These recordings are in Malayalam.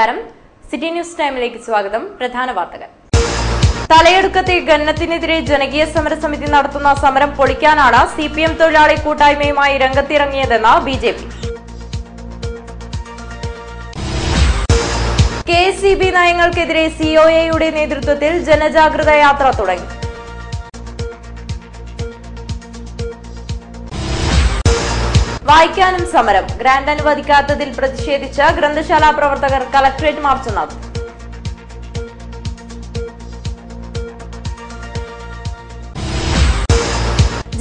നമസ്കാരം. സിറ്റി ന്യൂസ് ടൈമിലേക്ക് സ്വാഗതം. പ്രധാന വാർത്തകൾ. തലയെടുക്കത്തെ ഖനനത്തിനെതിരെ ജനകീയ സമരസമിതി നടത്തുന്ന സമരം പൊളിക്കാനാണ് സിപിഎം തൊഴിലാളി കൂട്ടായ്മയുമായി രംഗത്തിറങ്ങിയതെന്ന് ബിജെപി. കെഎസ്ഇബി നയങ്ങൾക്കെതിരെ സിഒഎയുടെ നേതൃത്വത്തിൽ ജനജാഗ്രത യാത്ര തുടങ്ങി. വായിക്കാനും സമരം. ഗ്രാന്റ് അനുവദിക്കാത്തതിൽ പ്രതിഷേധിച്ച് ഗ്രന്ഥശാല പ്രവർത്തകർ കളക്ടറേറ്റ് മാർച്ച് നടത്തി.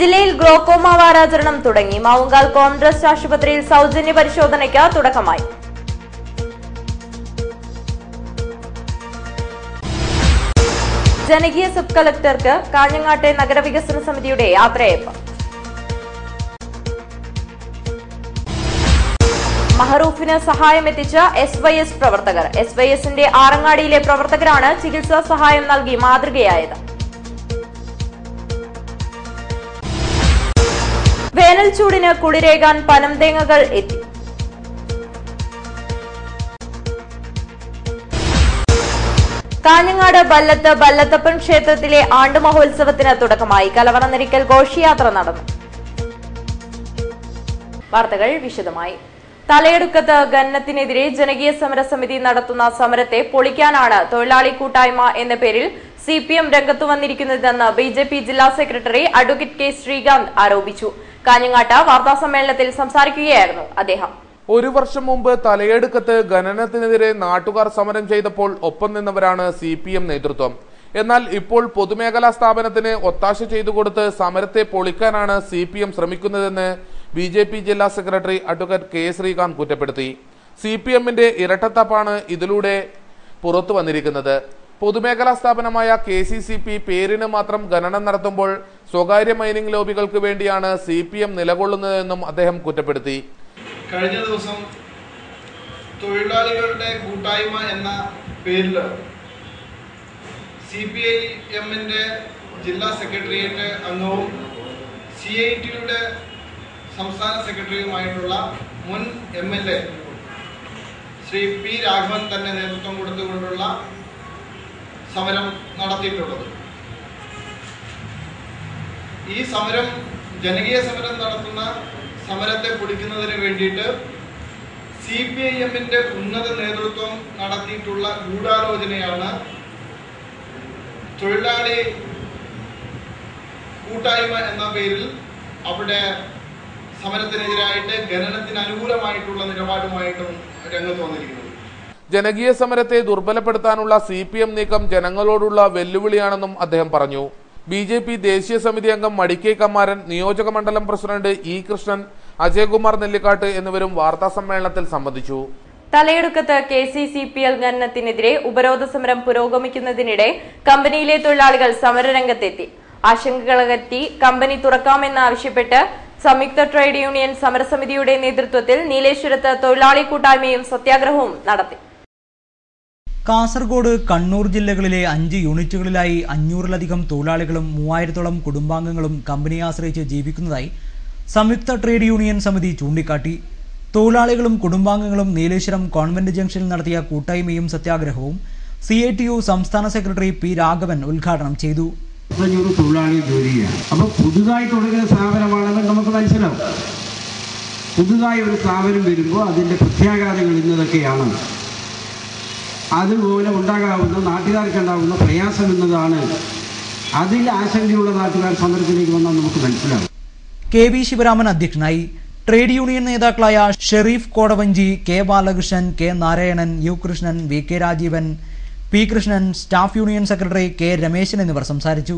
ജില്ലയിൽ ഗ്ലോക്കോമ വാരാചരണം തുടങ്ങി. മാവുങ്കാൽ കോൺഗ്രസ് ആശുപത്രിയിൽ സൗജന്യ പരിശോധനയ്ക്ക് തുടക്കമായി. ജനകീയ സബ് കളക്ടർക്ക് കാഞ്ഞങ്ങാട്ടെ നഗരവികസന സമിതിയുടെ യാത്രയയപ്പ്. മഹറൂഫിന് സഹായമെത്തിച്ച SYS പ്രവർത്തകർ. SYSന്റെ ആറങ്ങാടിയിലെ പ്രവർത്തകരാണ് ചികിത്സാ സഹായം നൽകി മാതൃകയായത്. വേനൽ ചൂടിന് കുളിരേകാൻ പനംതേങ്ങകൾ എത്തി. കാഞ്ഞങ്ങാട് ബല്ലത്തപ്പൻ ക്ഷേത്രത്തിലെ ആണ്ടുമഹോത്സവത്തിന് തുടക്കമായി. കലവറനിരിക്കൽ ഘോഷയാത്ര നടന്നു. വാർത്തകൾ വിശദമായി. തലയെടുക്കത്ത് ഖനനത്തിനെതിരെ ജനകീയ സമരസമിതി നടത്തുന്ന സമരത്തെ പൊളിക്കാനാണ് തൊഴിലാളി കൂട്ടായ്മ എന്ന പേരിൽ സിപിഎം രംഗത്തു വന്നിരിക്കുന്നതെന്ന് ബിജെപി ജില്ലാ സെക്രട്ടറി അഡ്വക്കേറ്റ് കെ ശ്രീകാന്ത് ആരോപിച്ചു. കാഞ്ഞങ്ങാട്ട് വാർത്താസമ്മേളനത്തിൽ സംസാരിക്കുകയായിരുന്നു അദ്ദേഹം. ഒരു വർഷം മുമ്പ് തലയെടുക്കത്ത് ഖനനത്തിനെതിരെ നാട്ടുകാർ സമരം ചെയ്തപ്പോൾ ഒപ്പം നിന്നവരാണ് സിപിഎം നേതൃത്വം. എന്നാൽ ഇപ്പോൾ പൊതുമേഖലാ സ്ഥാപനത്തിന് ഒത്താശ ചെയ്തുകൊടുത്ത് സമരത്തെ പൊളിക്കാനാണ് സിപിഎം ശ്രമിക്കുന്നതെന്ന് ബിജെപി ജില്ലാ സെക്രട്ടറി അഡ്വക്കേറ്റ് കെ ശ്രീകാന്ത് കുറ്റപ്പെടുത്തി. സിപിഎമ്മിന്റെ ഇരട്ടത്താപ്പാണ് ഇതിലൂടെ പുറത്തു വന്നിരിക്കുന്നത്. പൊതുമേഖലാ സ്ഥാപനമായ KCCP പേരിന് മാത്രം ഖനനം നടത്തുമ്പോൾ സ്വകാര്യ മൈനിംഗ് ലോബികൾക്ക് വേണ്ടിയാണ് സിപിഎം നിലകൊള്ളുന്നതെന്നും അദ്ദേഹം കുറ്റപ്പെടുത്തി. കഴിഞ്ഞ ദിവസം തൊഴിലാളികളുടെ കൂട്ടായ്മ എന്ന പേരിൽ CPIMന്റെ ജില്ലാ സെക്രട്ടേറിയറ്റ് അംഗവും CITയുടെ സംസ്ഥാന സെക്രട്ടറിയുമായിട്ടുള്ള മുൻ MLA ശ്രീ P. രാഘവൻ തന്നെ നേതൃത്വം കൊടുത്തുകൊണ്ടുള്ള സമരം നടത്തിയിട്ടുള്ളത്. ഈ സമരം ജനകീയ സമരം നടത്തുന്ന സമരത്തെ പൊളിക്കുന്നതിന് വേണ്ടിയിട്ട് CPIMന്റെ ഉന്നത നേതൃത്വം നടത്തിയിട്ടുള്ള ഗൂഢാലോചനയാണ് തൊഴിലാളി കൂട്ടായ്മ എന്ന പേരിൽ അവിടെ സമരത്തിനെതിരായിട്ട് ഖനനത്തിന് അനുകൂലമായിട്ടുള്ള നിലപാടുമായിട്ടും രംഗത്ത് വന്നിരിക്കുന്നത്. ജനകീയ സമരത്തെ ദുർബലപ്പെടുത്താനുള്ള CPM നീക്കം ജനങ്ങളോടുള്ള വെല്ലുവിളിയാണെന്നും അദ്ദേഹം പറഞ്ഞു. ബിജെപി ദേശീയ സമിതി അംഗം മടിക്കൈ കമ്മാരൻ, നിയോജക മണ്ഡലം പ്രസിഡന്റ് E. കൃഷ്ണൻ, അജയ്കുമാർ നെല്ലിക്കാട്ട് എന്നിവരും വാർത്താ സമ്മേളനത്തിൽ സംബന്ധിച്ചു. തലയെടുക്കത്ത് KCCPL ഖനനത്തിനെതിരെ ഉപരോധ സമരം പുരോഗമിക്കുന്നതിനിടെ കമ്പനിയിലെ തൊഴിലാളികൾ സമരരംഗത്തെത്തി. ആശങ്കകളകറ്റി കമ്പനി തുറക്കാമെന്നാവശ്യപ്പെട്ട് സംയുക്ത ട്രേഡ് യൂണിയൻ സമരസമിതിയുടെ നേതൃത്വത്തിൽ നീലേശ്വരത്ത് തൊഴിലാളി കൂട്ടായ്മയും സത്യാഗ്രഹവും നടത്തി. കാസർഗോഡ്, കണ്ണൂർ ജില്ലകളിലെ 5 യൂണിറ്റുകളിലായി 500-ലധികം തൊഴിലാളികളും 3000-ഓളം കുടുംബാംഗങ്ങളും കമ്പനിയെ ആശ്രയിച്ച് ജീവിക്കുന്നതായി സംയുക്ത ട്രേഡ് യൂണിയൻ സമിതി ചൂണ്ടിക്കാട്ടി. തൊഴിലാളികളും കുടുംബാംഗങ്ങളും നീലേശ്വരം കോൺവെന്റ് ജംഗ്ഷനിൽ നടത്തിയ കൂട്ടായ്മയും സത്യാഗ്രഹവും CITU സംസ്ഥാന സെക്രട്ടറി P. രാഘവൻ ഉദ്ഘാടനം ചെയ്തു. തൊഴിലാളി ജോലി ചെയ്യാണ്. അപ്പോൾ പുതുതായി തുടങ്ങിയ സ്ഥാപനമാണെന്ന് നമുക്ക് മനസ്സിലാവും. പുതുതായി ഒരു സ്ഥാപനം വരുമ്പോൾ അതിൻ്റെ പ്രത്യാഘാതങ്ങൾ ഇന്നതൊക്കെയാണ്. അതുപോലെ ഉണ്ടാകാവുന്ന നാട്ടുകാർക്കുണ്ടാകുന്ന പ്രയാസം എന്നതാണ്. അതിൽ ആശങ്കയുള്ള നാട്ടുകാർ സമരത്തിലേക്ക് വന്നാൽ നമുക്ക് മനസ്സിലാവും. KV ശിവരാമൻ അധ്യക്ഷനായി. ട്രേഡ് യൂണിയൻ നേതാക്കളായ Sharif Kodavanchi, K. Balakrishnan, K. Narayanan, U. Krishnan, VK Rajeevan, P. Krishnan, staff union secretary K. Rameshan എന്നിവർ സംസാരിച്ചു.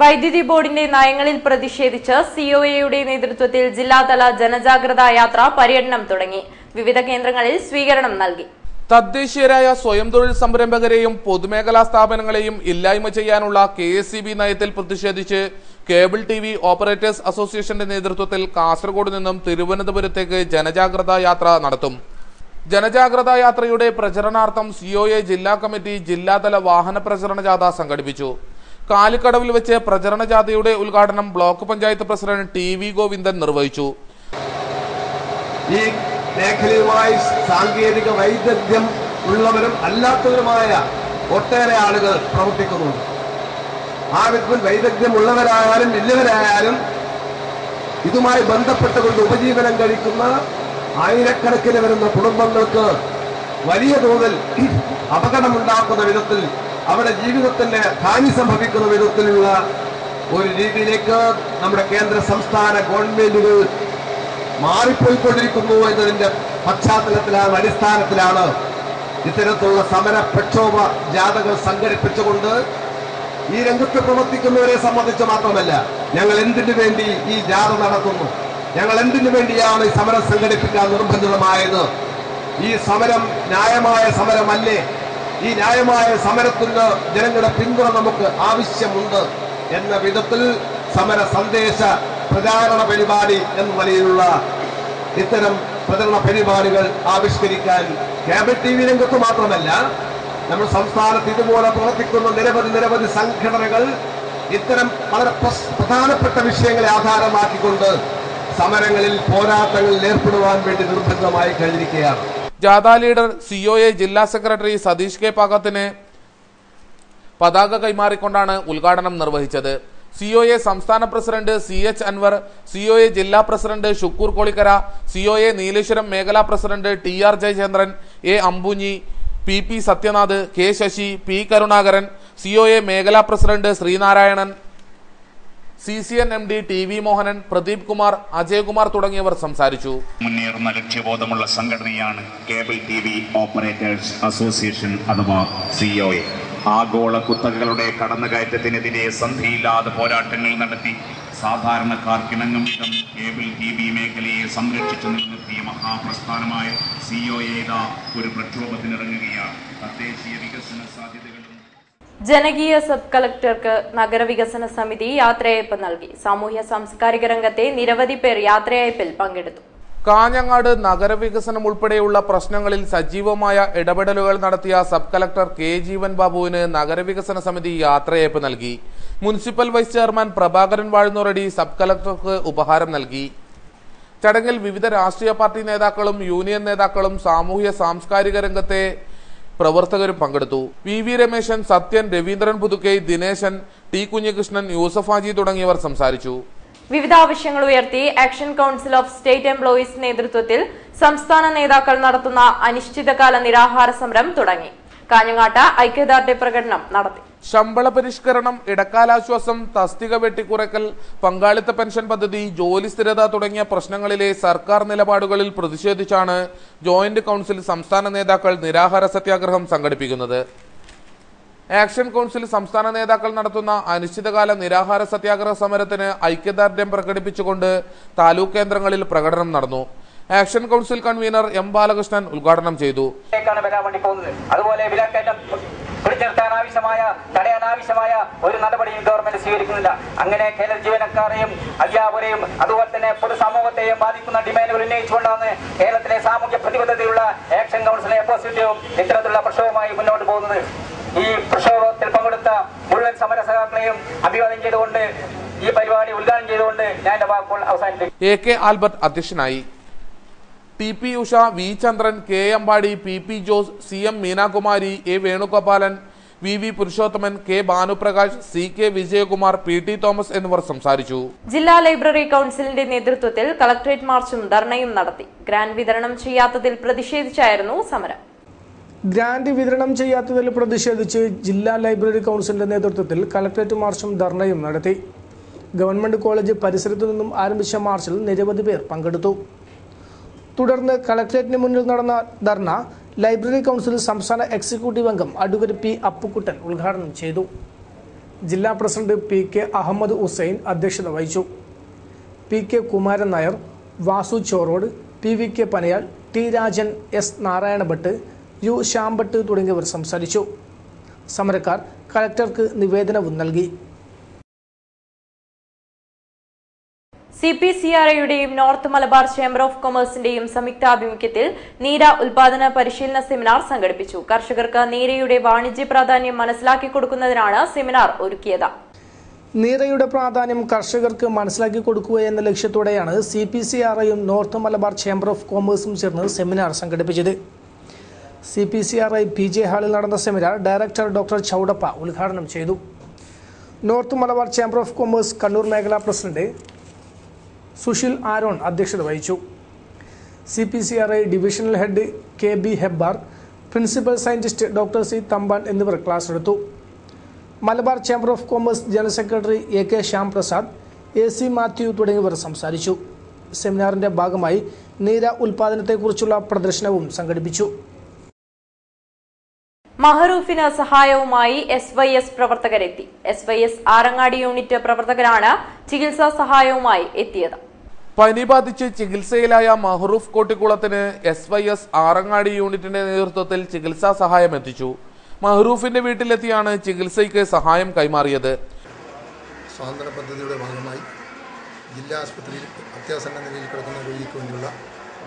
വൈദ്യുതി ബോർഡിന്റെ നയങ്ങളിൽ പ്രതിഷേധിച്ച് COAയുടെ നേതൃത്വത്തിൽ ജില്ലാതല ജനജാഗ്രതാ യാത്ര പര്യടനം തുടങ്ങി. വിവിധ കേന്ദ്രങ്ങളിൽ സ്വീകരണം നൽകി. തദ്ദേശീയരായ സ്വയം തൊഴിൽ സംരംഭകരെയും പൊതുമേഖലാ സ്ഥാപനങ്ങളെയും ഇല്ലായ്മ ചെയ്യാനുള്ള KSEB നയത്തിൽ പ്രതിഷേധിച്ച് കേബിൾ TV ഓപ്പറേറ്റേഴ്സ് അസോസിയേഷന്റെ നേതൃത്വത്തിൽ കാസർഗോഡ് നിന്നും തിരുവനന്തപുരത്തേക്ക് ജനജാഗ്രതാ യാത്ര നടത്തും. ജനജാഗ്രതാ യാത്രയുടെ പ്രചരണാർത്ഥം COA ജില്ലാ കമ്മിറ്റി ജില്ലാതല വാഹന പ്രചരണ ജാഥ സംഘടിപ്പിച്ചു. കാലിക്കടവിൽ വെച്ച് പ്രചരണ ജാഥയുടെ ഉദ്ഘാടനം block panchayat president TV Govindan നിർവഹിച്ചു. ഈ മേഖലയുമായി സാങ്കേതിക വൈദഗ്ധ്യം ഉള്ളവരും അല്ലാത്തവരുമായ ഒട്ടേറെ ആളുകൾ പ്രവർത്തിക്കുന്നുണ്ട്. ആ വിധത്തിൽ വൈദഗ്ധ്യമുള്ളവരായാലും ഇല്ലവരായാലും ഇതുമായി ബന്ധപ്പെട്ടുകൊണ്ട് ഉപജീവനം കഴിക്കുന്ന ആയിരക്കണക്കിന് വരുന്ന കുടുംബങ്ങൾക്ക് വലിയ തോതിൽ അപകടമുണ്ടാക്കുന്ന വിധത്തിൽ അവരുടെ ജീവിതത്തിന് ഹാനി സംഭവിക്കുന്ന വിധത്തിലുള്ള ഒരു രീതിയിലേക്ക് നമ്മുടെ കേന്ദ്ര സംസ്ഥാന ഗവൺമെന്റുകൾ മാറിപ്പോയിക്കൊണ്ടിരിക്കുന്നു എന്നതിന്റെ പശ്ചാത്തലത്തിലാണ്, അടിസ്ഥാനത്തിലാണ് ഇത്തരത്തിലുള്ള സമര പ്രക്ഷോഭ ജാഥകൾ സംഘടിപ്പിച്ചുകൊണ്ട് ഈ രംഗത്ത് പ്രവർത്തിക്കുന്നവരെ സംബന്ധിച്ച് മാത്രമല്ല, ഞങ്ങൾ എന്തിനു വേണ്ടി ഈ ജാഥ നടത്തുന്നു, ഞങ്ങൾ എന്തിനു വേണ്ടിയാണ് ഈ സമരം സംഘടിപ്പിക്കാൻ നിർബന്ധിതമായത്, ഈ സമരം ന്യായമായ സമരമല്ലേ, ഈ ന്യായമായ സമരത്തിന് ജനങ്ങളുടെ പിന്തുണ നമുക്ക് ആവശ്യമുണ്ട് എന്ന വിധത്തിൽ സമര സന്ദേശ പ്രചാരണ പരിപാടി എന്ന നിലയിലുള്ള ഇത്തരം പ്രചരണ പരിപാടികൾ ആവിഷ്കരിക്കാൻ കേബിൾ TV രംഗത്ത് മാത്രമല്ല നമ്മുടെ സംസ്ഥാനത്ത് ഇതുപോലെ പ്രവർത്തിക്കുന്ന നിരവധി സംഘടനകൾ ഇത്തരം വളരെ പ്രധാനപ്പെട്ട വിഷയങ്ങളെ ആധാരമാക്കിക്കൊണ്ട് സമരങ്ങളിൽ പോരാട്ടങ്ങളിൽ ഏർപ്പെടുവാൻ വേണ്ടി നിർബന്ധമായി കഴിഞ്ഞിരിക്കുകയാണ്. ജാഥ ലീഡർ COA ജില്ലാ സെക്രട്ടറി സതീഷ് കെ പാകത്തിന് പതാക കൈമാറിക്കൊണ്ടാണ് ഉദ്ഘാടനം നിർവഹിച്ചത്. COA സംസ്ഥാന പ്രസിഡന്റ് CH അൻവർ, COA ജില്ലാ പ്രസിഡന്റ് ഷുക്കൂർ കോളിക്കര, COA നീലേശ്വരം മേഖലാ president TR Jayachandran, A Ambunhi, PP Sathyanath, K Sasi, P Karunakaran, COA മേഖലാ president Sreenarayanan, CCN MD TV Mohanan, Pradeep Kumar, Ajayakumar തുടങ്ങിയവർ സംസാരിച്ചു. മുന്നേറുന്ന ലക്ഷ്യബോധമുള്ള സംഘടനയാണ് കേബിൾ TV ഓപ്പറേറ്റേഴ്സ് അസോസിയേഷൻ അഥവാ COA. ആഗോള കുത്തകകളുടെ കടന്നുകയറ്റത്തിനെതിരെ സന്ധിയില്ലാതെ പോരാട്ടങ്ങൾ നടത്തി സാധാരണക്കാർക്കിണങ്ങും വിധം കേബിൾ TV മേഖലയെ സംരക്ഷിച്ചു നിലനിർത്തിയ മഹാപ്രസ്ഥാനമായ COA ഒരു പ്രക്ഷോഭത്തിനിറങ്ങുകയാണ്. തദ്ദേശീയ വികസന സാധ്യതകളും ജനകീയ സബ് കളക്ടർക്ക് നഗരവികസന സമിതി യാത്രയയപ്പ് നൽകി. സാമൂഹ്യ സാംസ്കാരിക രംഗത്തെ നിരവധി പേർ യാത്രയയപ്പിൽ പങ്കെടുത്തു. കാഞ്ഞങ്ങാട് നഗരവികസനം ഉൾപ്പെടെയുള്ള പ്രശ്നങ്ങളിൽ സജീവമായ ഇടപെടലുകൾ നടത്തിയ സബ് കളക്ടർ K ജീവൻ ബാബുവിന് നഗരവികസന സമിതി യാത്രയയപ്പ് നൽകി. മുനിസിപ്പൽ വൈസ് ചെയർമാൻ പ്രഭാകരൻ വാഴ്ന്നൂറടി സബ് കളക്ടർക്ക് ഉപഹാരം നൽകി. ചടങ്ങിൽ വിവിധ രാഷ്ട്രീയ പാർട്ടി നേതാക്കളും യൂണിയൻ നേതാക്കളും സാമൂഹ്യ സാംസ്കാരിക രംഗത്തെ പ്രവർത്തകരും പങ്കെടുത്തു. VV രമേശൻ, സത്യൻ, രവീന്ദ്രൻ പുതുക്കൈ, ദിനേശൻ, T കുഞ്ഞികൃഷ്ണൻ, യൂസഫ് ഹാജി തുടങ്ങിയവർ സംസാരിച്ചു. വിവിധ ആവശ്യങ്ങൾ ഉയർത്തി action council of state employees നേതൃത്വത്തിൽ സംസ്ഥാന നേതാക്കൾ നടത്തുന്ന അനിശ്ചിതകാല നിരാഹാര സമരം തുടങ്ങി. കാഞ്ഞങ്ങാട്ട് ഐക്യദാർഢ്യ പ്രകടനം നടത്തി. ശമ്പള പരിഷ്കരണം, ഇടക്കാലാശ്വാസം, തസ്തിക വെട്ടിക്കുറയ്ക്കൽ, പങ്കാളിത്ത പെൻഷൻ പദ്ധതി, ജോലി സ്ഥിരത തുടങ്ങിയ പ്രശ്നങ്ങളിലെ സർക്കാർ നിലപാടുകളിൽ പ്രതിഷേധിച്ചാണ് ജോയിന്റ് കൌൺസിൽ സംസ്ഥാന നേതാക്കൾ നിരാഹാര സത്യാഗ്രഹം സംഘടിപ്പിക്കുന്നത്. ആക്ഷൻ കൌൺസിൽ സംസ്ഥാന നേതാക്കൾ നടത്തുന്ന അനിശ്ചിതകാല നിരാഹാര സത്യാഗ്രഹ സമരത്തിന് ഐക്യദാർഢ്യം പ്രകടിപ്പിച്ചുകൊണ്ട് താലൂക്ക് കേന്ദ്രങ്ങളിൽ പ്രകടനം നടന്നു. Action council convener M Balakrishnan ഉദ്ഘാടനം ചെയ്തു. അതുപോലെ വിലക്കയറ്റം തടയാനാവശ്യമായ ഒരു നടപടിയും ഗവൺമെന്റ് സ്വീകരിക്കുന്നില്ല. അങ്ങനെ കേരള ജീവനക്കാരെയും അധ്യാപകരെയും അതുപോലെ തന്നെ പൊതുസമൂഹത്തെയും ബാധിക്കുന്ന ഡിമാൻഡുകൾ ഉന്നയിച്ചുകൊണ്ടാണ് കേരളത്തിലെ സാമൂഹ്യ പ്രതിബദ്ധതയുള്ള ആക്ഷൻ കൌൺസിലെ അപ്പോസിറ്റീവും ഇത്തരത്തിലുള്ള പ്രക്ഷോഭവുമായി മുന്നോട്ട് പോകുന്നത്. ഈ പ്രക്ഷോഭത്തിൽ പങ്കെടുത്ത മുഴുവൻ സമരസഖാക്കളെയും അഭിവാദ്യം ചെയ്തുകൊണ്ട് ഈ പരിപാടി ഉദ്ഘാടനം ചെയ്തുകൊണ്ട് ഞാൻ എന്റെ വാക്കുകൾ അവസാനിപ്പിക്കും. AK ആൽബർട്ട് അധ്യക്ഷനായി. TP Usha, V Chandran, K Ambadi, PP Jose, CM Meenakumari, A Venugopalan, VV Purushothaman, K Bhanuprakash, CK Vijayakumar, PT Thomas എന്നിവർ സംസാരിച്ചു. ജില്ലാ ലൈബ്രറി കൌൺസിലിന്റെ നേതൃത്വത്തിൽ കളക്ടറേറ്റ് മാർച്ചും ധർണയും നടത്തി. ഗ്രാന്റ് വിതരണം ചെയ്യാത്തതിൽ പ്രതിഷേധിച്ചായിരുന്നു സമരം. ഗ്രാന്റ് വിതരണം ചെയ്യാത്തതിൽ പ്രതിഷേധിച്ച് ജില്ലാ ലൈബ്രറി കൌൺസിലിന്റെ നേതൃത്വത്തിൽ കളക്ടറേറ്റ് മാർച്ചും ധർണയും നടത്തി. ഗവൺമെന്റ് കോളേജ് പരിസരത്തു നിന്നും ആരംഭിച്ച മാർച്ചിൽ നിരവധി പേർ പങ്കെടുത്തു. തുടർന്ന് കളക്ടറേറ്റിന് മുന്നിൽ നടന്ന ധർണ ലൈബ്രറി കൌൺസിൽ സംസ്ഥാന എക്സിക്യൂട്ടീവ് അംഗം അഡ്വക്കേറ്റ് P അപ്പുക്കുട്ടൻ ഉദ്ഘാടനം ചെയ്തു. ജില്ലാ പ്രസിഡന്റ് PK അഹമ്മദ് ഹുസൈൻ അധ്യക്ഷത വഹിച്ചു. PK Kumaran Nair, Vasu Chorode, PVK പനയാൾ, T Rajan, S Narayana Bhat, U ശ്യാംഭട്ട് തുടങ്ങിയവർ സംസാരിച്ചു. സമരക്കാർ കളക്ടർക്ക് നിവേദനവും നൽകി. CPCRAയുടെയും നോർത്ത് മലബാർ ചേംബർ ഓഫ് കൊമേഴ്സിന്റെയും സംയുക്താഭിമുഖ്യത്തിൽ നീര ഉൽപാദന പരിശീലന സെമിനാർ സംഘടിപ്പിച്ചു. കർഷകർക്ക് നീരയുടെ വാണിജ്യ പ്രാധാന്യം മനസ്സിലാക്കി കൊടുക്കുന്നതിനാണ് സെമിനാർ ഒരുക്കിയത്. നീരയുടെ പ്രാധാന്യം കർഷകർക്ക് മനസ്സിലാക്കി കൊടുക്കുക എന്ന ലക്ഷ്യത്തോടെയാണ് CPCRIയും നോർത്ത് മലബാർ ചേംബർ ഓഫ് കോമേഴ്സും ചേർന്ന് സെമിനാർ സംഘടിപ്പിച്ചത്. CPCRI PJ ഹാളിൽ നടന്ന സെമിനാർ ഡയറക്ടർ ഡോക്ടർ ചൗടപ്പ ഉദ്ഘാടനം ചെയ്തു. North Malabar chamber of commerce Kannur മേഖലാ പ്രസിഡന്റ് സുശീൽ ആരോൺ അധ്യക്ഷത വഹിച്ചു. CPCRI divisional head KB Hebbar, principal scientist doctor C Thampan എന്നിവർ ക്ലാസ് എടുത്തു. Malabar chamber of commerce general secretary AK Shyam Prasad, AC Mathew തുടങ്ങിയവർ സംസാരിച്ചു. സെമിനാറിന്റെ ഭാഗമായി നീര ഉൽപാദനത്തെക്കുറിച്ചുള്ള പ്രദർശനവും സംഘടിപ്പിച്ചു. മഹറൂഫിന് സഹായവുമായി SYS പ്രവർത്തകരെത്തി. SYS ആറങ്ങാടി യൂണിറ്റ് പ്രവർത്തകരാണ് ചികിത്സാ സഹായവുമായി എത്തിയത്. പനി ബാധിച്ച് ചികിത്സയിലായ മഹറൂഫ് കോട്ടിക്കുളത്തിന് SYS ആറങ്ങാടി യൂണിറ്റിന്റെ നേതൃത്വത്തിൽ ചികിത്സാ സഹായം എത്തിച്ചു. മഹറൂഫിന്റെ വീട്ടിലെത്തിയാണ് ചികിത്സയ്ക്ക് സഹായം കൈമാറിയത്. സ്വാതന്ത്ര്യ പദ്ധതിയുടെ ഭാഗമായി ജില്ലാ ആശുപത്രിയിൽ അത്യാസന്ന നിലയിൽ കിടക്കുന്ന രോഗിക്ക് വേണ്ടിയുള്ള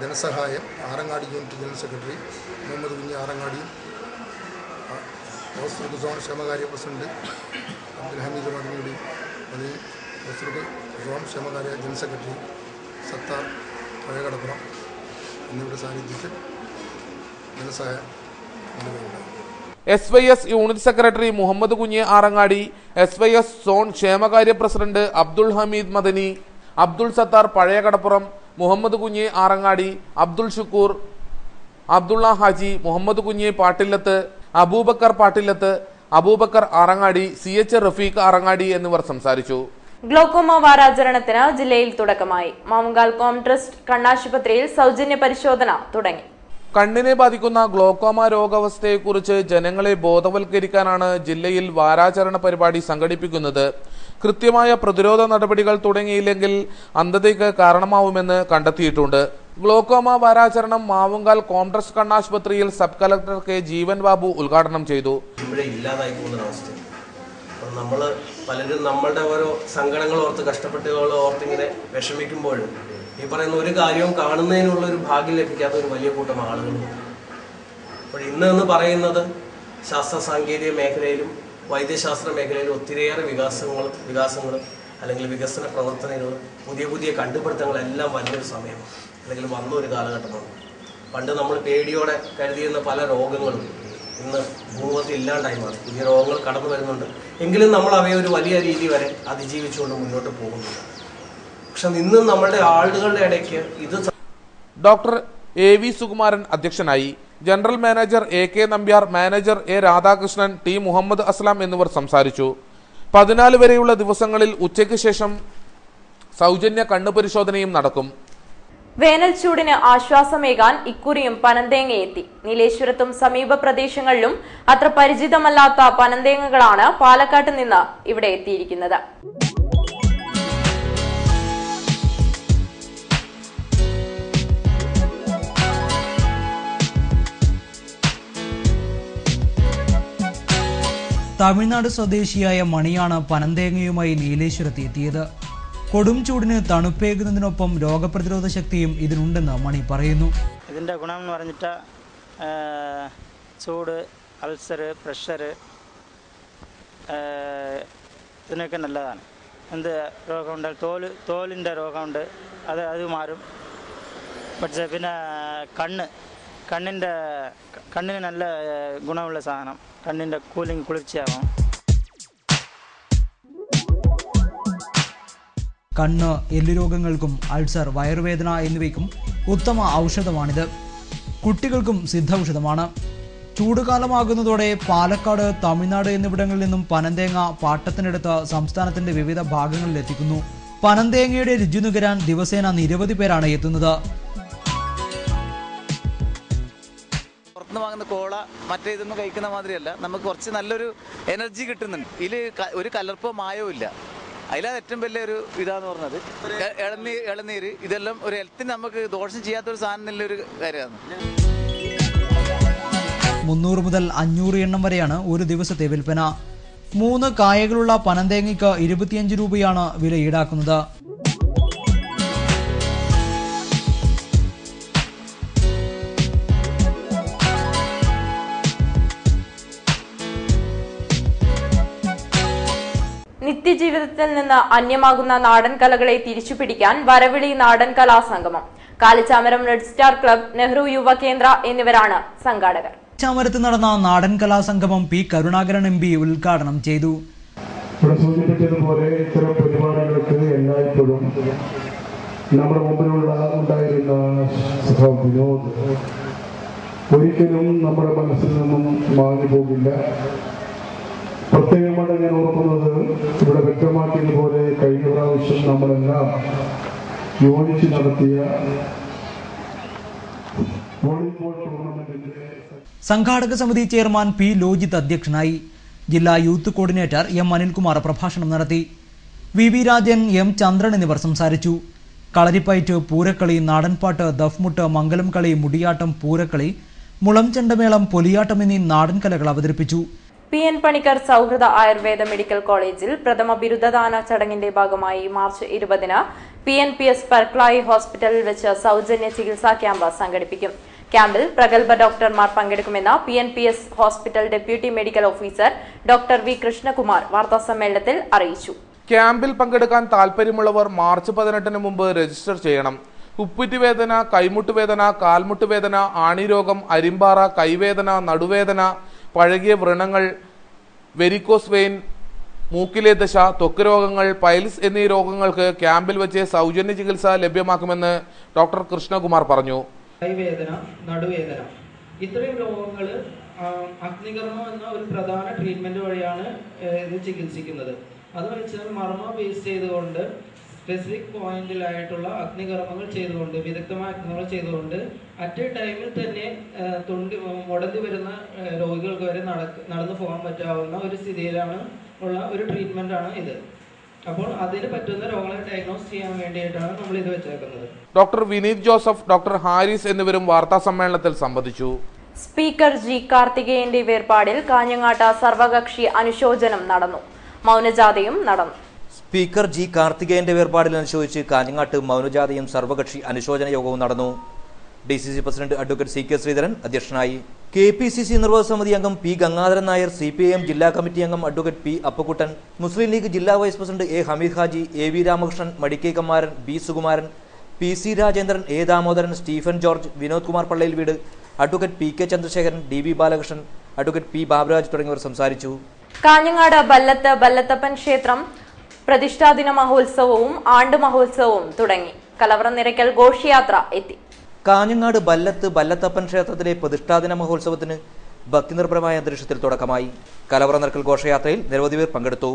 ധനസഹായം Arangadi unit general secretary Muhammad Kunju ആറങ്ങാടിയും ഹോസ്പിറ്റൽ സോൺ ക്ഷേമകാര്യ പ്രസിഡന്റ് അബ്ദുൽ ഹമീദ് മദനിയുടെയും അതിൽ ഹോസ്പിറ്റൽ സോൺ ക്ഷേമകാര്യ ജനറൽ സെക്രട്ടറി സത്താർ പഴയകടപ്പുറം എന്നിവരുടെ സാന്നിധ്യത്തിൽ ധനസഹായം നൽകുകയുണ്ടായി. SYS unit secretary Muhammad Kunju Arangadi, SYS zone ക്ഷേമകാര്യ പ്രസിഡന്റ് അബ്ദുൽ ഹമീദ് മദനി, അബ്ദുൾ സത്താർ പഴയകടപ്പുറം, മുഹമ്മദ് കുഞ്ഞ് ആറങ്ങാടി, അബ്ദുൾ ഷുക്കൂർ, അബ്ദുള്ള ഹാജി, മുഹമ്മദ് കുഞ്ഞ് പാട്ടില്ലത്ത്, അബൂബക്കർ പാട്ടില്ലത്ത്, അബൂബക്കർ ആറങ്ങാടി, CH റഫീഖ് ആറങ്ങാടി എന്നിവർ സംസാരിച്ചു. ഗ്ലോക്കോമ വാരാചരണത്തിന് ജില്ലയിൽ തുടക്കമായി. മാമുങ്കാൽ കോംട്രസ്റ്റ് കണ്ണാശുപത്രിയിൽ സൗജന്യ പരിശോധന തുടങ്ങി. കണ്ണിനെ ബാധിക്കുന്ന ഗ്ലോക്കോമ രോഗാവസ്ഥയെക്കുറിച്ച് ജനങ്ങളെ ബോധവൽക്കരിക്കാനാണ് ജില്ലയിൽ വാരാചരണ പരിപാടി സംഘടിപ്പിക്കുന്നത്. കൃത്യമായ പ്രതിരോധ നടപടികൾ തുടങ്ങിയില്ലെങ്കിൽ അന്ധതയ്ക്ക് കാരണമാവുമെന്ന് കണ്ടെത്തിയിട്ടുണ്ട്. ഗ്ലോക്കോമ വാരാചരണം മാവുങ്കാൽ കോംട്രസ്റ്റ് കണ്ണാശുപത്രിയിൽ sub collector K Jeevan Babu ഉദ്ഘാടനം ചെയ്തു. നമ്മൾ പലരും നമ്മളുടെ ഓരോ സങ്കടങ്ങൾ ഓർത്ത് കഷ്ടപ്പെട്ടുകൾ ഓർത്തിങ്ങനെ വിഷമിക്കുമ്പോഴും ഈ പറയുന്ന ഒരു കാര്യവും കാണുന്നതിനുള്ള ഒരു ഭാഗ്യം ലഭിക്കാത്ത ഒരു വലിയ കൂട്ടം ആളുകളുണ്ട്. അപ്പോൾ ഇന്ന് പറയുന്നത് ശാസ്ത്ര സാങ്കേതിക മേഖലയിലും വൈദ്യശാസ്ത്ര മേഖലയിലും ഒത്തിരിയേറെ വികാസങ്ങളും അല്ലെങ്കിൽ വികസന പ്രവർത്തനങ്ങളും പുതിയ കണ്ടുപിടുത്തങ്ങളെല്ലാം വലിയൊരു സമയമാണ്, അല്ലെങ്കിൽ വന്നൊരു കാലഘട്ടമാണ്. പണ്ട് നമ്മൾ പേടിയോടെ കരുതിയിരുന്ന പല രോഗങ്ങളും ഇന്ന് ഭൂമത്തിൽ ഇല്ലാണ്ടായി മാറി. പുതിയ രോഗങ്ങൾ കടന്നു വരുന്നുണ്ട്, എങ്കിലും നമ്മൾ അവയെ ഒരു വലിയ രീതി വരെ അതിജീവിച്ചുകൊണ്ട് മുന്നോട്ട് പോകുന്നുണ്ട്. പക്ഷെ ഇന്നും നമ്മളുടെ ആളുകളുടെ ഇടയ്ക്ക് ഇത് ഡോക്ടർ AV സുകുമാരൻ അധ്യക്ഷനായി. General manager AK Nambiar, manager A Radhakrishnan, T Muhammad Aslam എന്നിവർ സംസാരിച്ചു. 14 വരെയുള്ള ദിവസങ്ങളിൽ ഉച്ചയ്ക്ക് ശേഷം സൗജന്യ കണ്ണു പരിശോധനയും നടക്കും. വേനൽ ചൂടിന് ആശ്വാസമേകാൻ ഇക്കുറിയും പനന്തേങ്ങയെത്തി. നീലേശ്വരത്തും സമീപ പ്രദേശങ്ങളിലും അത്ര പരിചിതമല്ലാത്ത പനന്തേങ്ങകളാണ് പാലക്കാട്ട് നിന്ന് ഇവിടെ എത്തിയിരിക്കുന്നത്. തമിഴ്നാട് സ്വദേശിയായ മണിയാണ് പനന്തേങ്ങയുമായി നീലേശ്വരത്ത് എത്തിയത്. കൊടും ചൂടിന് തണുപ്പേകുന്നതിനൊപ്പം രോഗപ്രതിരോധ ശക്തിയും ഇതിനുണ്ടെന്ന് മണി പറയുന്നു. ഇതിൻ്റെ ഗുണം എന്ന് പറഞ്ഞിട്ട് ചൂട്, അൾസർ, പ്രഷർ ഇതിനൊക്കെ നല്ലതാണ്. എന്ത് രോഗമുണ്ട്, തോലിൻ്റെ രോഗമുണ്ട്, അത് മാറും. പക്ഷേ പിന്നെ കണ്ണിന് നല്ല ഗുണമുള്ള സാധനം, കണ്ണിൻ്റെ കൂലിംഗ് കുളിർച്ചയാകും. കണ്ണ്, എല്ലുരോഗങ്ങൾക്കും അൾസർ, വയറുവേദന എന്നിവയ്ക്കും ഉത്തമ ഔഷധമാണിത്. കുട്ടികൾക്കും സിദ്ധൌഷധമാണ്. ചൂടുകാലമാകുന്നതോടെ പാലക്കാട്, തമിഴ്നാട് എന്നിവിടങ്ങളിൽ നിന്നും പനന്തേങ്ങ പാട്ടത്തിനെടുത്ത് സംസ്ഥാനത്തിന്റെ വിവിധ ഭാഗങ്ങളിൽ എത്തിക്കുന്നു. പനന്തേങ്ങയുടെ രുചി നുകരാൻ ദിവസേന നിരവധി പേരാണ് എത്തുന്നത്. പുറത്തുനിന്ന് വാങ്ങുന്ന കോള മറ്റേ ഇതൊന്നും കഴിക്കുന്ന മാതിരിയല്ല, നമുക്ക് കുറച്ച് നല്ലൊരു എനർജി കിട്ടുന്നുണ്ട്. ഇതിൽ ഒരു കലർപ്പോ മായവും ഇല്ല. അതിലാണ് ഏറ്റവും വലിയൊരു ഇതാന്ന് പറഞ്ഞത്. ഇളനീര് ഇതെല്ലാം ഒരു ഹെൽത്തിന് നമുക്ക് ദോഷം ചെയ്യാത്തൊരു സാധനം എന്നുള്ളൊരു കാര്യമാണ്. 300 മുതൽ 500 എണ്ണം വരെയാണ് ഒരു ദിവസത്തെ വിൽപ്പന. 3 കായകളുള്ള പനന്തേങ്ങയ്ക്ക് 25 രൂപയാണ് വില ഈടാക്കുന്നത്. നിത്യജീവിതത്തിൽ നിന്ന് അന്യമാകുന്ന നാടൻ കലകളെ തിരിച്ചുപിടിക്കാൻ വരവിളി നാടൻ കലാസംഗമം. Kalichamaram red star club, Nehru യുവ കേന്ദ്ര എന്നിവരാണ് സംഘാടകർ. ചാമരത്ത് നടന്ന നാടൻ കലാസംഗമം പി കരുണാകരൻ MP ഉദ്ഘാടനം ചെയ്തു. ഇവിടെ സൂചിപ്പിച്ചതുപോലെ ഇത്തരം പരിപാടികൾക്ക് എല്ലായ്പ്പോഴും നമ്മുടെ മുമ്പിലുണ്ടായിരുന്ന വിനോദ് ഒരിക്കലും നമ്മുടെ മനസ്സിൽ നിന്നും മാഞ്ഞു പോകില്ല. പ്രത്യേകമായിട്ട് ഞാൻ ഓർക്കുന്നത്, ഇവിടെ വ്യക്തമാക്കിയതുപോലെ കഴിഞ്ഞ പ്രാവശ്യം നമ്മളെല്ലാം യോജിച്ച് നടത്തിയ വോളിബോൾ ടൂർണമെന്റിന്റെ സംഘാടക സമിതി ചെയർമാൻ പി ലോജിത് അധ്യക്ഷനായി. ജില്ലാ യൂത്ത് കോർഡിനേറ്റർ M അനിൽകുമാർ പ്രഭാഷണം നടത്തി. VV രാജൻ, M ചന്ദ്രൻ എന്നിവർ സംസാരിച്ചു. കളരിപ്പയറ്റ്, പൂരക്കളി, നാടൻപാട്ട്, ദഫ്മുട്ട്, മംഗലം കളി, മുടിയാട്ടം, പൂരക്കളി, മുളം ചെണ്ടമേളം, പൊലിയാട്ടം എന്നീ നാടൻ കലകൾ അവതരിപ്പിച്ചു. PN പണിക്കർ സൗഹൃദ ആയുർവേദ മെഡിക്കൽ കോളേജിൽ പ്രഥമ ബിരുദദാന ചടങ്ങിന്റെ ഭാഗമായി മാർച്ച് 20-ന് PNPS പർക്ലായി ഹോസ്പിറ്റലിൽ വെച്ച് സൗജന്യ ചികിത്സാ ക്യാമ്പ് സംഘടിപ്പിക്കും. ക്യാമ്പിൽ പ്രഗത്ഭ ഡോക്ടർമാർ പങ്കെടുക്കുമെന്ന് PNPS hospital deputy medical officer doctor V Krishnakumar വാർത്താസമ്മേളനത്തിൽ അറിയിച്ചു. ക്യാമ്പിൽ പങ്കെടുക്കാൻ താൽപര്യമുള്ളവർ മാർച്ച് 18-ന് മുമ്പ് രജിസ്റ്റർ ചെയ്യണം. ഉപ്പുറ്റുവേദന, കൈമുട്ടുവേദന, കാൽമുട്ടുവേദന, ആണിരോഗം, അരിമ്പാറ, കൈവേദന, നടുവേദന, പഴകിയ വ്രണങ്ങൾ, വെരിക്കോസ് വെയിൻ, മൂക്കിലെ ദശ, ത്വക്ക് രോഗങ്ങൾ, പൈൽസ് എന്നീ രോഗങ്ങൾക്ക് ക്യാമ്പിൽ വെച്ച് സൗജന്യ ചികിത്സ ലഭ്യമാക്കുമെന്ന് ഡോക്ടർ കൃഷ്ണകുമാർ പറഞ്ഞു. കൈവേദന, നടുവേദന, ഇത്രയും രോഗങ്ങൾ അഗ്നികർമ്മം എന്ന ഒരു പ്രധാന ട്രീറ്റ്മെന്റ് വഴിയാണ് ഇത് ചികിത്സിക്കുന്നത്. അത് വെച്ചാൽ മർമ്മ ബേസ് ചെയ്തുകൊണ്ട് സ്പെസിഫിക് പോയിന്റിലായിട്ടുള്ള അഗ്നികർമ്മങ്ങൾ ചെയ്തുകൊണ്ട്, വിദഗ്ധമായ അഗ്നികർമ്മങ്ങൾ ചെയ്തുകൊണ്ട് അറ്റ് എ ടൈമിൽ തന്നെ മുടന്തി വരുന്ന രോഗികൾക്ക് വരെ നടന്നു പോകാൻ പറ്റാവുന്ന ഒരു സ്ഥിതിയിലാണ് ഉള്ള ഒരു ട്രീറ്റ്മെന്റ് ആണ് ഇത്. അപ്പോൾ അതിന് പറ്റുന്ന രോഗങ്ങളെ ഡയഗ്നോസ് ചെയ്യാൻ വേണ്ടിയിട്ടാണ് നമ്മൾ ഇത് വെച്ചേക്കുന്നത്. Doctor Vineeth Joseph, doctor Haris എന്നിവരും വാർത്താ സമ്മേളനത്തിൽ സംബന്ധിച്ചു. സ്പീക്കർ G കാർത്തികേയന്റെ വേർപാടിൽ കാഞ്ഞങ്ങാട്ട് സർവകക്ഷി അനുശോചനം നടന്നു. മൗനജാഥയും നടന്നു. സ്പീക്കർ G കാർത്തികേയന്റെ വേർപാടിൽ അനുശോചിച്ച് കാഞ്ഞങ്ങാട്ട് മൗനജാഥയും സർവകക്ഷി അനുശോചന യോഗവും നടന്നു. DCC president advocate CK Sreedharan അധ്യക്ഷനായി. KPCC നിർവാഹക സമിതി അംഗം P ഗംഗാധരൻ നായർ, CPIM ജില്ലാ കമ്മിറ്റി അംഗം അഡ്വക്കേറ്റ് P അപ്പക്കുട്ടൻ, മുസ്ലിം ലീഗ് ജില്ലാ vice president A Hameed Haji, AV Ramakrishnan, Madikkai Kammaran, B Sukumaran, PC Rajendran, A Damodaran, Stephen George, Vinod Kumar Pallayil വീട്, advocate PK Chandrasekharan, DB Balakrishnan, advocate P Baburaj തുടങ്ങിയവർ സംസാരിച്ചു. കാഞ്ഞങ്ങാട് ബല്ലത്ത് ബല്ലത്തപ്പൻ ക്ഷേത്രം പ്രതിഷ്ഠാദിന മഹോത്സവവും ആണ്ട് മഹോത്സവവും തുടങ്ങി. കലവറ നിരക്കൽ ഘോഷയാത്ര എത്തി. കാഞ്ഞങ്ങാട് ബല്ലത്ത് ബല്ലത്തപ്പൻ ക്ഷേത്രത്തിലെ പ്രതിഷ്ഠാദിന മഹോത്സവത്തിന് ഭക്തിനിർഭരമായ അന്തരീക്ഷത്തിൽ തുടക്കമായി. കലവറ നിരക്കൽ ഘോഷയാത്രയിൽ നിരവധി പേർ പങ്കെടുത്തു.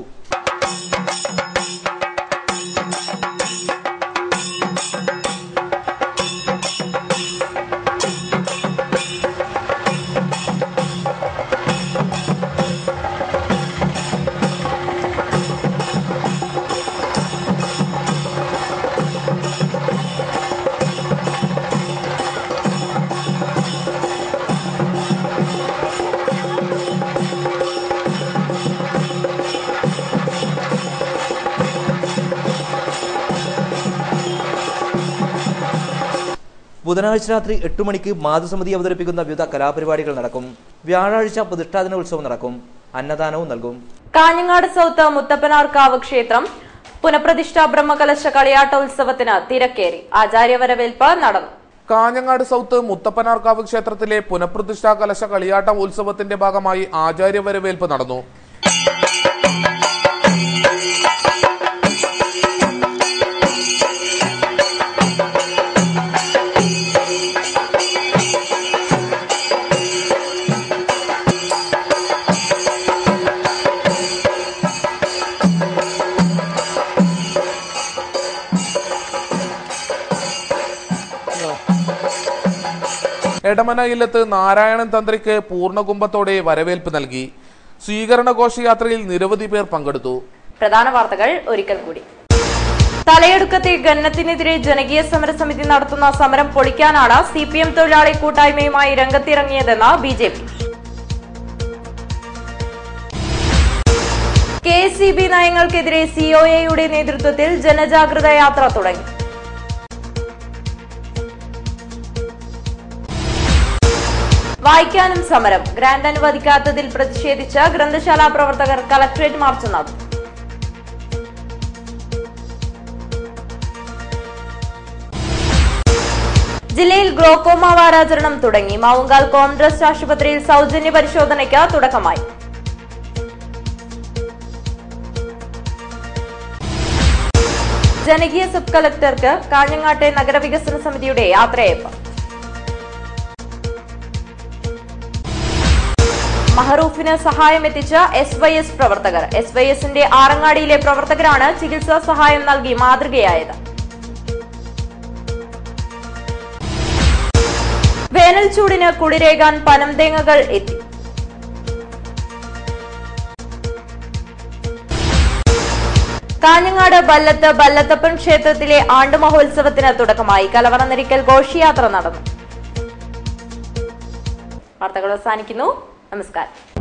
ബുധനാഴ്ച രാത്രി 8 മണിക്ക് മാതൃസമിതി അവതരിപ്പിക്കുന്ന വിവിധ കലാപരിപാടികൾ നടക്കും. വ്യാഴാഴ്ച പ്രതിഷ്ഠാദിന ഉത്സവം നടക്കും. അന്നദാനവും നൽകും. കാഞ്ഞങ്ങാട് സൗത്ത് മുത്തപ്പനാർക്കാവ് ക്ഷേത്രം പുനഃപ്രതിഷ്ഠാ ബ്രഹ്മകലശ കളിയാട്ട ഉത്സവത്തിന് തിരക്കേറി. ആചാര്യവരവേൽപ്പ് നടന്നു. കാഞ്ഞങ്ങാട് സൗത്ത് മുത്തപ്പനാർക്കാവ് ക്ഷേത്രത്തിലെ പുനഃപ്രതിഷ്ഠാ കലശ കളിയാട്ട ഉത്സവത്തിന്റെ ഭാഗമായി ആചാര്യവരവേൽപ്പ് നടന്നു. എടമന ഇല്ലത്ത് നാരായണൻ തന്ത്രിക്ക് പൂർണ്ണകുംഭത്തോടെ വരവേൽപ്പ് നൽകി. സ്വീകരണ ഘോഷയാത്രയിൽ നിരവധി പേർ പങ്കെടുത്തു. പ്രധാന വാർത്തകൾ ഒരിക്കൽ കൂടി. തലയെടുക്കത്തെ ഗന്നത്തിനെതിരെ ജനകീയ സമരസമിതി നടത്തുന്ന സമരം പൊളിക്കാനാണ് CPM തൊഴിലാളി കൂട്ടായ്മയുമായി രംഗത്തിറങ്ങിയതെന്ന് BJP. KSEB നയങ്ങൾക്കെതിരെ COAയുടെ നേതൃത്വത്തിൽ ജനജാഗ്രത യാത്ര തുടങ്ങി. വായിക്കാനും സമരം. ഗ്രാന്റ് അനുവദിക്കാത്തതിൽ പ്രതിഷേധിച്ച് ഗ്രന്ഥശാല പ്രവർത്തകർ കളക്ടറേറ്റ് മാർച്ച് നടത്തി. ജില്ലയിൽ ഗ്ലോക്കോമ വാരാചരണം തുടങ്ങി. മാവുങ്കാൽ കോംട്രസ്റ്റ് ആശുപത്രിയിൽ സൗജന്യ പരിശോധനയ്ക്ക് തുടക്കമായി. ജനകീയ സബ് കളക്ടർക്ക് കാഞ്ഞങ്ങാട്ടെ നഗരവികസന സമിതിയുടെ യാത്രയയപ്പ്. മഹറൂഫിന് സഹായമെത്തിച്ച SYS പ്രവർത്തകർ. SYSന്റെ ആറങ്ങാടിയിലെ പ്രവർത്തകരാണ് ചികിത്സാ സഹായം നൽകി മാതൃകയായത്. വേനൽ ചൂടിന് കുളിരേകാൻ പനംതേങ്ങകൾ എത്തി. കാഞ്ഞങ്ങാട് ബല്ലത്തപ്പൻ ക്ഷേത്രത്തിലെ ആണ്ടുമഹോത്സവത്തിന് തുടക്കമായി. കലവറനിരിക്കൽ ഘോഷയാത്ര നടന്നു. വാർത്തകൾ അവസാനിക്കുന്നു. നമസ്കാരം.